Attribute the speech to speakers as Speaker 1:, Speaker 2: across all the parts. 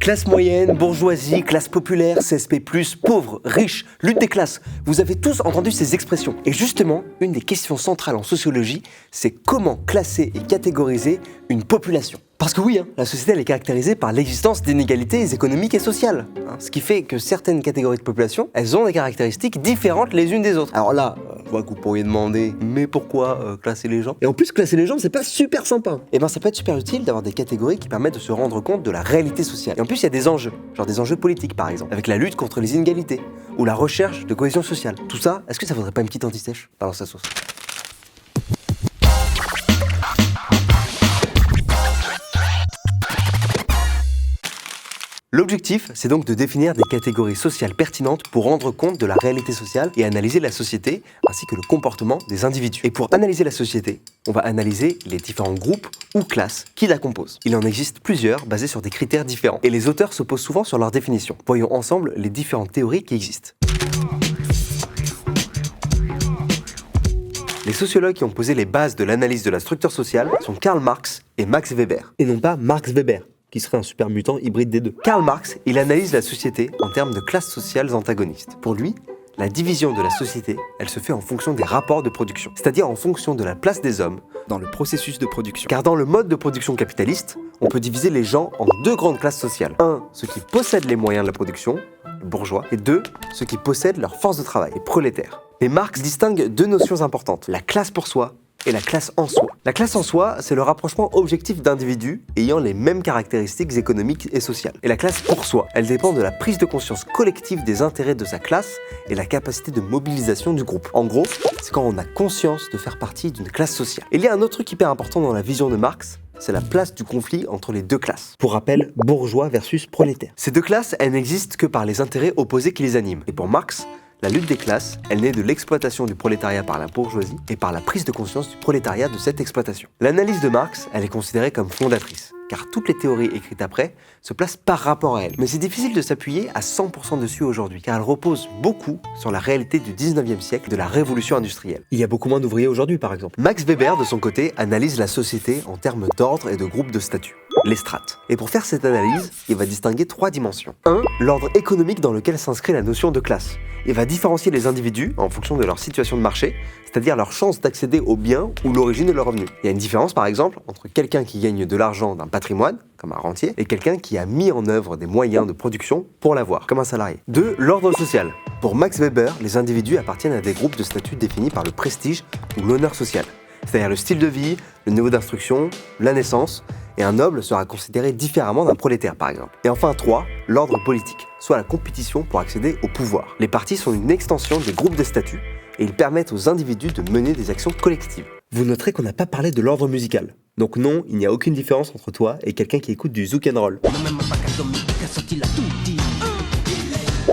Speaker 1: Classe moyenne, bourgeoisie, classe populaire, CSP+, pauvre, riche, lutte des classes. Vous avez tous entendu ces expressions. Et justement, une des questions centrales en sociologie, c'est comment classer et catégoriser une population. Parce que oui, la société elle est caractérisée par l'existence d'inégalités économiques et sociales. Ce qui fait que certaines catégories de population, elles ont des caractéristiques différentes les unes des autres. Alors là, je vois que vous pourriez demander, mais pourquoi classer les gens? Et en plus, classer les gens, c'est pas super sympa. Et ben ça peut être super utile d'avoir des catégories qui permettent de se rendre compte de la réalité sociale. Et en plus, il y a des enjeux, genre des enjeux politiques par exemple, avec la lutte contre les inégalités, ou la recherche de cohésion sociale. Tout ça, est-ce que ça vaudrait pas une petite anti-sèche? Balance sa sauce. L'objectif, c'est donc de définir des catégories sociales pertinentes pour rendre compte de la réalité sociale et analyser la société ainsi que le comportement des individus. Et pour analyser la société, on va analyser les différents groupes ou classes qui la composent. Il en existe plusieurs basés sur des critères différents et les auteurs s'opposent souvent sur leur définition. Voyons ensemble les différentes théories qui existent. Les sociologues qui ont posé les bases de l'analyse de la structure sociale sont Karl Marx et Max Weber. Et non pas Max Weber, qui serait un super mutant hybride des deux. Karl Marx, il analyse la société en termes de classes sociales antagonistes. Pour lui, la division de la société, elle se fait en fonction des rapports de production, c'est-à-dire en fonction de la place des hommes dans le processus de production. Car dans le mode de production capitaliste, on peut diviser les gens en deux grandes classes sociales. 1, ceux qui possèdent les moyens de la production, les bourgeois, et 2, ceux qui possèdent leur force de travail, les prolétaires. Et Marx distingue deux notions importantes, la classe pour soi et la classe en soi. La classe en soi, c'est le rapprochement objectif d'individus ayant les mêmes caractéristiques économiques et sociales. Et la classe pour soi, elle dépend de la prise de conscience collective des intérêts de sa classe et la capacité de mobilisation du groupe. En gros, c'est quand on a conscience de faire partie d'une classe sociale. Et il y a un autre truc hyper important dans la vision de Marx, c'est la place du conflit entre les deux classes. Pour rappel, bourgeois versus prolétaire. Ces deux classes, elles n'existent que par les intérêts opposés qui les animent. Et pour Marx, la lutte des classes, elle naît de l'exploitation du prolétariat par la bourgeoisie et par la prise de conscience du prolétariat de cette exploitation. L'analyse de Marx, elle est considérée comme fondatrice, car toutes les théories écrites après se placent par rapport à elle. Mais c'est difficile de s'appuyer à 100% dessus aujourd'hui, car elle repose beaucoup sur la réalité du 19e siècle, de la révolution industrielle. Il y a beaucoup moins d'ouvriers aujourd'hui, par exemple. Max Weber, de son côté, analyse la société en termes d'ordre et de groupes de statut, les strates. Et pour faire cette analyse, il va distinguer 3 dimensions. 1. L'ordre économique dans lequel s'inscrit la notion de classe. Il va différencier les individus en fonction de leur situation de marché, c'est-à-dire leur chance d'accéder aux biens ou l'origine de leurs revenus. Il y a une différence, par exemple, entre quelqu'un qui gagne de l'argent d'un patrimoine, comme un rentier, et quelqu'un qui a mis en œuvre des moyens de production pour l'avoir, comme un salarié. 2. L'ordre social. Pour Max Weber, les individus appartiennent à des groupes de statut définis par le prestige ou l'honneur social, c'est-à-dire le style de vie, le niveau d'instruction, la naissance, et un noble sera considéré différemment d'un prolétaire par exemple. Et enfin 3, l'ordre politique, soit la compétition pour accéder au pouvoir. Les partis sont une extension des groupes de statut et ils permettent aux individus de mener des actions collectives. Vous noterez qu'on n'a pas parlé de l'ordre musical. Donc non, il n'y a aucune différence entre toi et quelqu'un qui écoute du zouk and roll.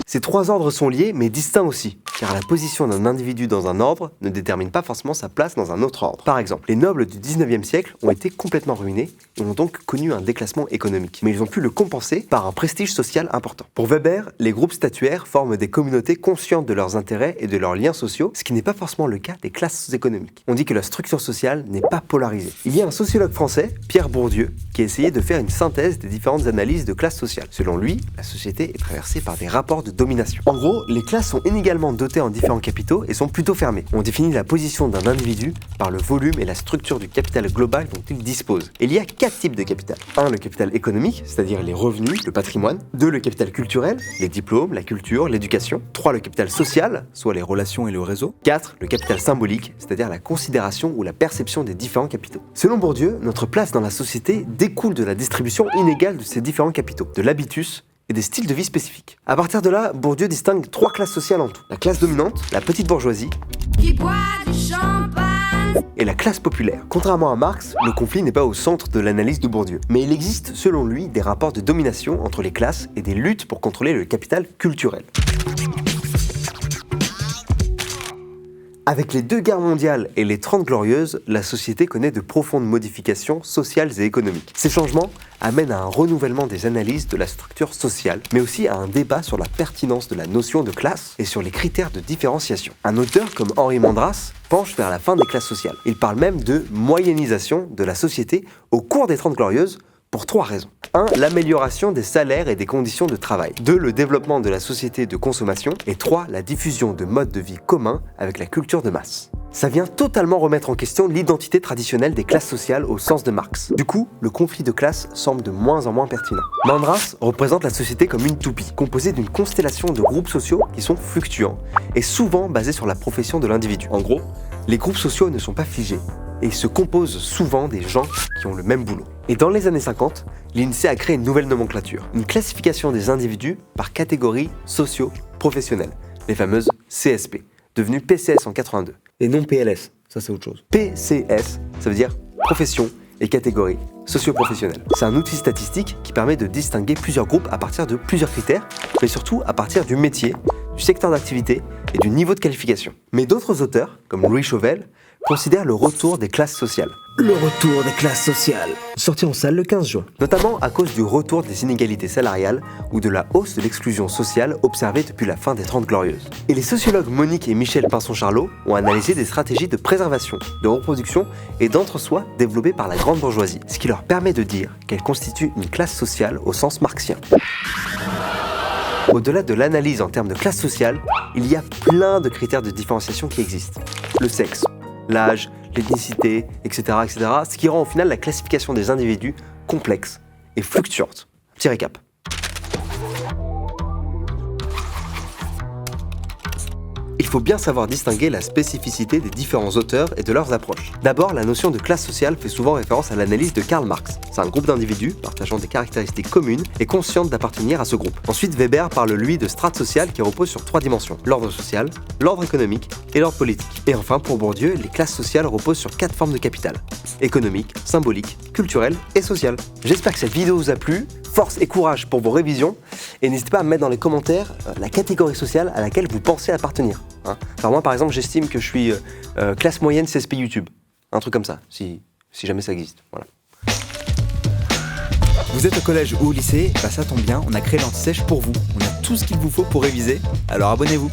Speaker 1: Ces 3 ordres sont liés mais distincts aussi, car la position d'un individu dans un ordre ne détermine pas forcément sa place dans un autre ordre. Par exemple, les nobles du 19e siècle ont été complètement ruinés et ont donc connu un déclassement économique. Mais ils ont pu le compenser par un prestige social important. Pour Weber, les groupes statuaires forment des communautés conscientes de leurs intérêts et de leurs liens sociaux, ce qui n'est pas forcément le cas des classes économiques. On dit que la structure sociale n'est pas polarisée. Il y a un sociologue français, Pierre Bourdieu, qui a essayé de faire une synthèse des différentes analyses de classes sociales. Selon lui, la société est traversée par des rapports de domination. En gros, les classes sont inégalement dotées en différents capitaux et sont plutôt fermées. On définit la position d'un individu par le volume et la structure du capital global dont il dispose. Et il y a 4 types de capital. 1. Le capital économique, c'est-à-dire les revenus, le patrimoine. 2. Le capital culturel, les diplômes, la culture, l'éducation. 3. Le capital social, soit les relations et le réseau. 4. Le capital symbolique, c'est-à-dire la considération ou la perception des différents capitaux. Selon Bourdieu, notre place dans la société découle de la distribution inégale de ces différents capitaux, de l'habitus et des styles de vie spécifiques. À partir de là, Bourdieu distingue 3 classes sociales en tout. La classe dominante, la petite bourgeoisie,
Speaker 2: qui boit du champagne,
Speaker 1: et la classe populaire. Contrairement à Marx, le conflit n'est pas au centre de l'analyse de Bourdieu. Mais il existe, selon lui, des rapports de domination entre les classes et des luttes pour contrôler le capital culturel. Avec les 2 guerres mondiales et les 30 glorieuses, la société connaît de profondes modifications sociales et économiques. Ces changements amènent à un renouvellement des analyses de la structure sociale, mais aussi à un débat sur la pertinence de la notion de classe et sur les critères de différenciation. Un auteur comme Henri Mandras penche vers la fin des classes sociales. Il parle même de moyennisation de la société au cours des 30 glorieuses Pour 3 raisons. 1. L'amélioration des salaires et des conditions de travail. 2. Le développement de la société de consommation. Et 3. La diffusion de modes de vie communs avec la culture de masse. Ça vient totalement remettre en question l'identité traditionnelle des classes sociales au sens de Marx. Du coup, le conflit de classes semble de moins en moins pertinent. Mandras représente la société comme une toupie, composée d'une constellation de groupes sociaux qui sont fluctuants et souvent basés sur la profession de l'individu. En gros, les groupes sociaux ne sont pas figés et se composent souvent des gens qui ont le même boulot. Et dans les années 50, l'INSEE a créé une nouvelle nomenclature, une classification des individus par catégories socio-professionnelles, les fameuses CSP, devenues PCS en 82. Et non PLS, ça c'est autre chose. PCS, ça veut dire profession et catégorie socio-professionnelle. C'est un outil statistique qui permet de distinguer plusieurs groupes à partir de plusieurs critères, mais surtout à partir du métier, du secteur d'activité et du niveau de qualification. Mais d'autres auteurs, comme Louis Chauvel, considèrent le retour des classes sociales. Le retour des classes sociales, sorti en salle le 15 juin. Notamment à cause du retour des inégalités salariales ou de la hausse de l'exclusion sociale observée depuis la fin des 30 Glorieuses. Et les sociologues Monique et Michel Pinson-Charlot ont analysé des stratégies de préservation, de reproduction et d'entre-soi développées par la grande bourgeoisie, ce qui leur permet de dire qu'elle constitue une classe sociale au sens marxien. Au-delà de l'analyse en termes de classe sociale, il y a plein de critères de différenciation qui existent. Le sexe, l'âge, l'ethnicité, etc., ce qui rend au final la classification des individus complexe et fluctuante. Petit récap. Il faut bien savoir distinguer la spécificité des différents auteurs et de leurs approches. D'abord, la notion de classe sociale fait souvent référence à l'analyse de Karl Marx. C'est un groupe d'individus partageant des caractéristiques communes et conscientes d'appartenir à ce groupe. Ensuite, Weber parle lui de strate sociale qui repose sur 3 dimensions: l'ordre social, l'ordre économique et l'ordre politique. Et enfin, pour Bourdieu, les classes sociales reposent sur 4 formes de capital: économique, symbolique, culturel et social. J'espère que cette vidéo vous a plu. Force et courage pour vos révisions et n'hésitez pas à me mettre dans les commentaires la catégorie sociale à laquelle vous pensez appartenir. Enfin, moi par exemple j'estime que je suis classe moyenne CSP YouTube, un truc comme ça, si jamais ça existe. Voilà.
Speaker 3: Vous êtes au collège ou au lycée, bah ça tombe bien, on a créé l'Anti-Sèche pour vous. On a tout ce qu'il vous faut pour réviser, alors abonnez-vous.